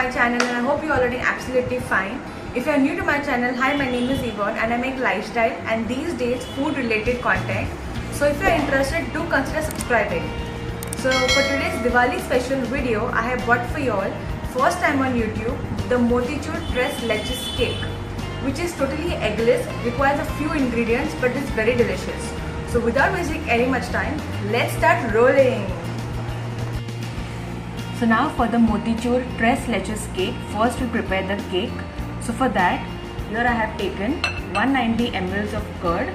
my channel and I hope you all are doing absolutely fine. If you are new to my channel, hi, my name is Yvonne and I make lifestyle and these days food related content. So if you are interested, do consider subscribing. So for today's Diwali special video, I have bought for you all, first time on YouTube, the Motichur Tres Leches cake, which is totally eggless, requires a few ingredients but is very delicious. So without wasting any much time, let's start rolling. So now for the Motichur Tres Leches cake, first we prepare the cake. So for that, here I have taken 190 ml of curd.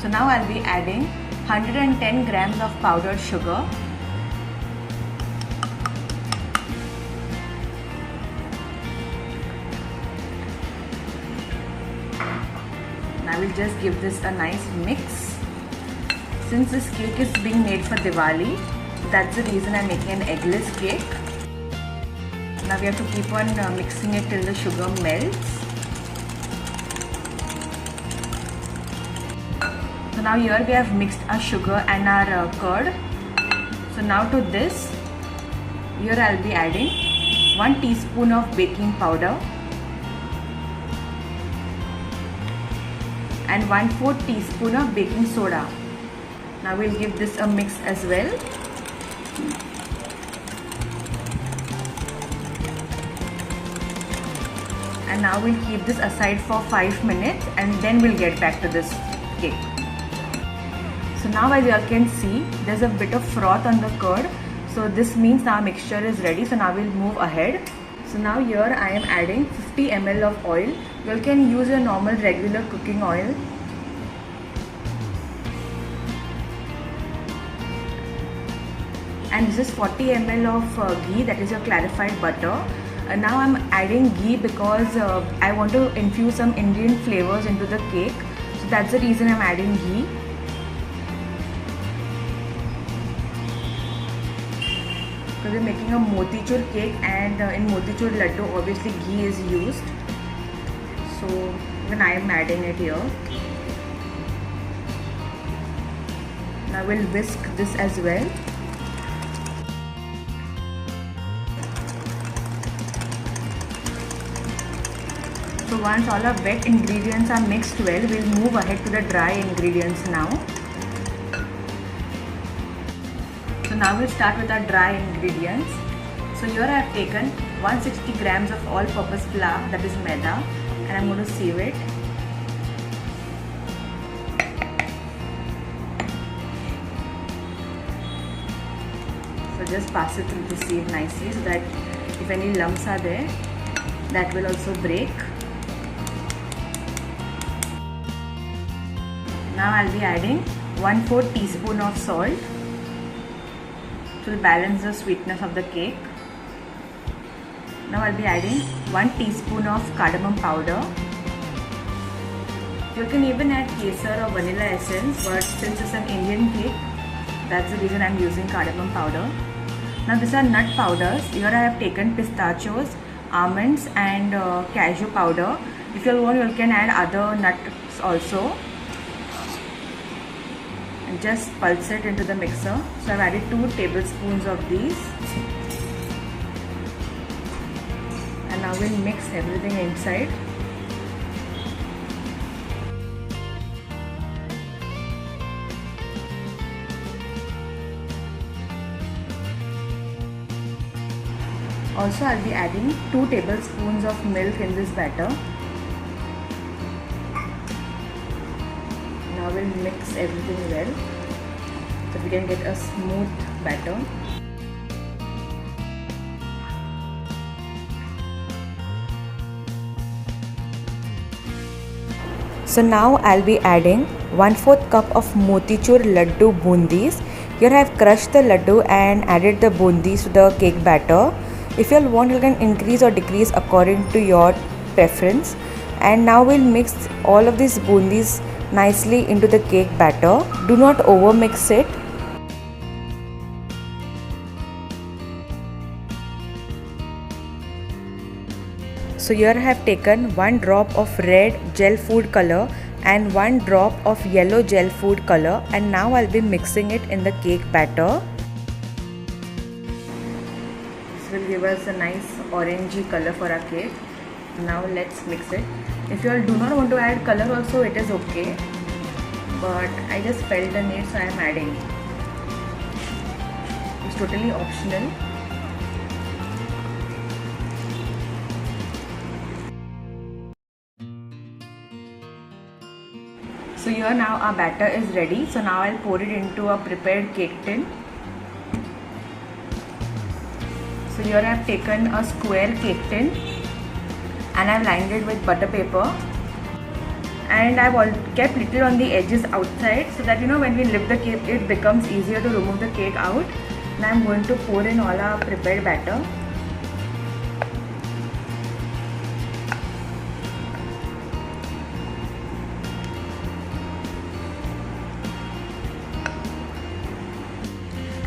So now I'll be adding 110 grams of powdered sugar. I will just give this a nice mix. Since this cake is being made for Diwali, that's the reason I'm making an eggless cake. Now we have to keep on mixing it till the sugar melts. So now here we have mixed our sugar and our curd. So now to this, here I'll be adding 1 teaspoon of baking powder and 1/4 teaspoon of baking soda. Now we'll give this a mix as well. And now we'll keep this aside for 5 minutes and then we'll get back to this cake. So now as you can see, there's a bit of froth on the curd. So this means now our mixture is ready. So now we'll move ahead. So now here I am adding 50 ml of oil. You can use your normal regular cooking oil. And this is 40 ml of ghee, that is your clarified butter. Now I'm adding ghee because I want to infuse some Indian flavors into the cake. So that's the reason I'm adding ghee. Because we're making a motichur cake and in motichur laddu obviously ghee is used. So even I am adding it here. Now we'll whisk this as well. So once all our wet ingredients are mixed well, we'll move ahead to the dry ingredients now. So now we'll start with our dry ingredients. So here I have taken 160 grams of all-purpose flour, that is maida, and I'm going to sieve it. So just pass it through the sieve nicely so that if any lumps are there, that will also break. Now I'll be adding 1/4 teaspoon of salt to balance the sweetness of the cake. Now I'll be adding 1 teaspoon of cardamom powder. You can even add kesar or vanilla essence, but since it's an Indian cake, that's the reason I'm using cardamom powder. Now these are nut powders. Here I have taken pistachios, almonds and cashew powder. If you want, you can add other nuts also. And just pulse it into the mixer. So I've added 2 tablespoons of these. And now we'll mix everything inside. Also I'll be adding 2 tablespoons of milk in this batter. Now we'll mix everything well so we can get a smooth batter. So now I'll be adding 1/4 cup of motichur laddu bundis. Here I have crushed the laddu and added the bundis to the cake batter. If you want, you can increase or decrease according to your preference. And now we'll mix all of these bundis nicely into the cake batter. Do not over mix it. So here I have taken 1 drop of red gel food color and 1 drop of yellow gel food color, and now I'll be mixing it in the cake batter. will give us a nice orangey color for our cake. Now let's mix it. If you all do not want to add color also, it is okay, but I just felt the need, so I am adding. It's totally optional. So here now our batter is ready. So now I'll pour it into a prepared cake tin. So here I have taken a square cake tin and I've lined it with butter paper, and I've kept little on the edges outside so that when we lift the cake it becomes easier to remove the cake out. Now I'm going to pour in all our prepared batter.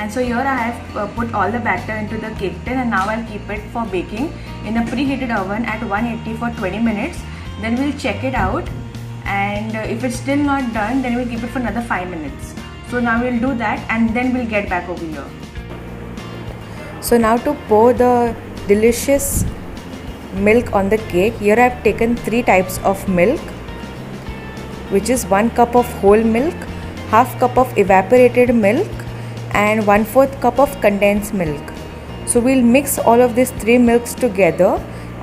And so here I have put all the batter into the cake tin, and now I'll keep it for baking in a preheated oven at 180 for 20 minutes. Then we'll check it out, and if it's still not done, then we'll keep it for another 5 minutes. So now we'll do that and then we'll get back over here. So now to pour the delicious milk on the cake, here I have taken 3 types of milk, which is 1 cup of whole milk, half cup of evaporated milk, and 1/4 cup of condensed milk. So we'll mix all of these 3 milks together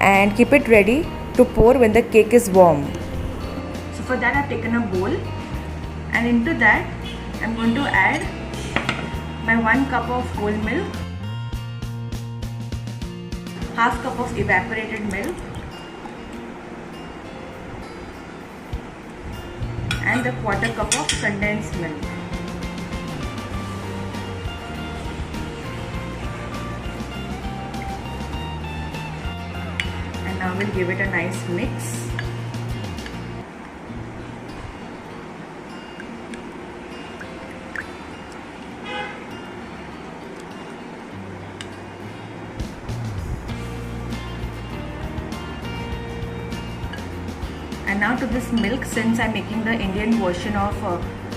and keep it ready to pour when the cake is warm. So for that I've taken a bowl, and into that I'm going to add my 1 cup of whole milk, half cup of evaporated milk, and the 1/4 cup of condensed milk. Now we'll give it a nice mix. And now to this milk, since I'm making the Indian version of,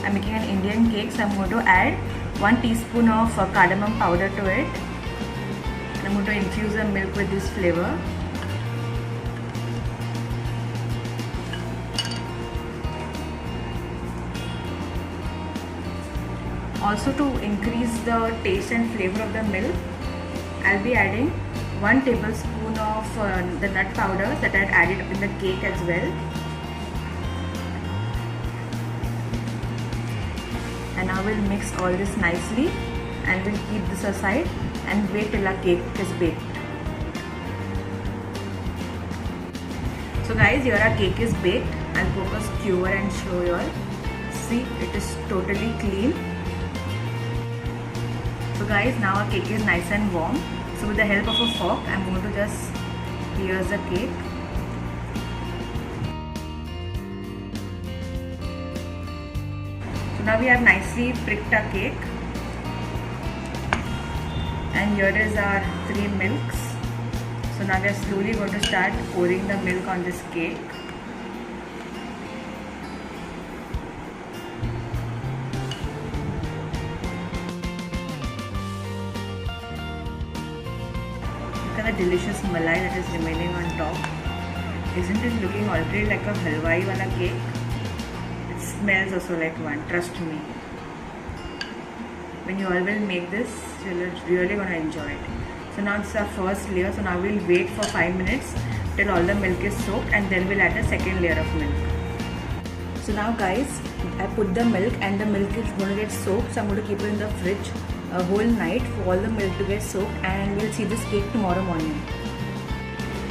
I'm making an Indian cake, so I'm going to add 1 teaspoon of cardamom powder to it. And I'm going to infuse the milk with this flavor. Also, to increase the taste and flavor of the milk, I'll be adding 1 tablespoon of the nut powder that I had added in the cake as well. And now we'll mix all this nicely, and we'll keep this aside and wait till our cake is baked. So guys, here our cake is baked. I'll focus skewer and show you all. See, it is totally clean. So guys, now our cake is nice and warm. So with the help of a fork, I'm going to just pierce the cake. So now we have nicely pricked our cake. And here is our 3 milks. So now we are slowly going to start pouring the milk on this cake. The delicious malai that is remaining on top. Isn't it looking already like a halwai wala cake? It smells also like one, trust me. When you all will make this, you're really going to enjoy it. So now this is our first layer. So now we'll wait for 5 minutes till all the milk is soaked, and then we'll add a second layer of milk. So now guys, I put the milk, and the milk is going to get soaked. So I'm going to keep it in the fridge a whole night for all the milk to get soaked, and we'll see this cake tomorrow morning.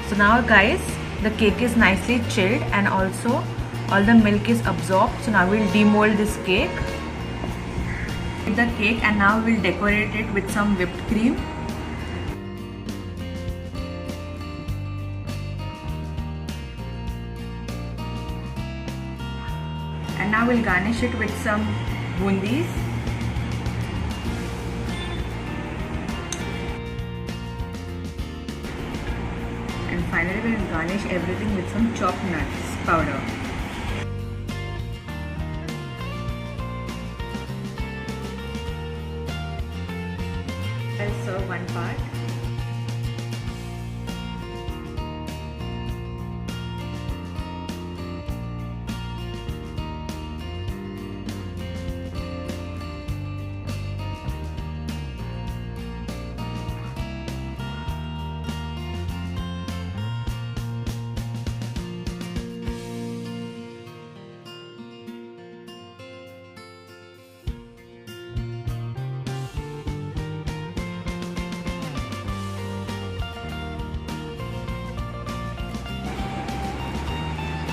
So now guys, the cake is nicely chilled and also all the milk is absorbed. So now we'll demold this cake. The cake, and now we'll decorate it with some whipped cream. And now we'll garnish it with some bundis. And finally we'll garnish everything with some chopped nuts powder. I'll serve one part.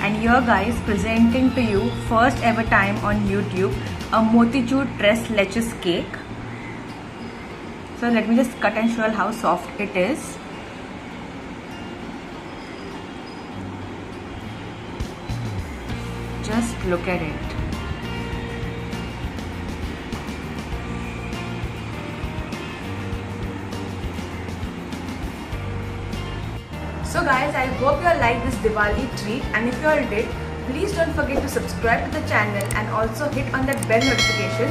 And here guys, presenting to you first ever time on YouTube a motichur tres leches cake. So let me just cut and show you how soft it is. Just look at it. So guys, I hope you all like this Diwali treat, and if you all did, please don't forget to subscribe to the channel and also hit on that bell notification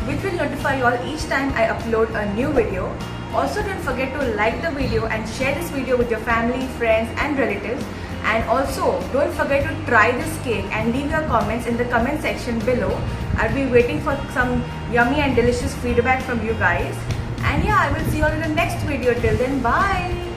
which will notify you all each time I upload a new video. Also don't forget to like the video and share this video with your family, friends and relatives. And also don't forget to try this cake and leave your comments in the comment section below. I'll be waiting for some yummy and delicious feedback from you guys. And yeah, I will see you all in the next video. Till then, bye.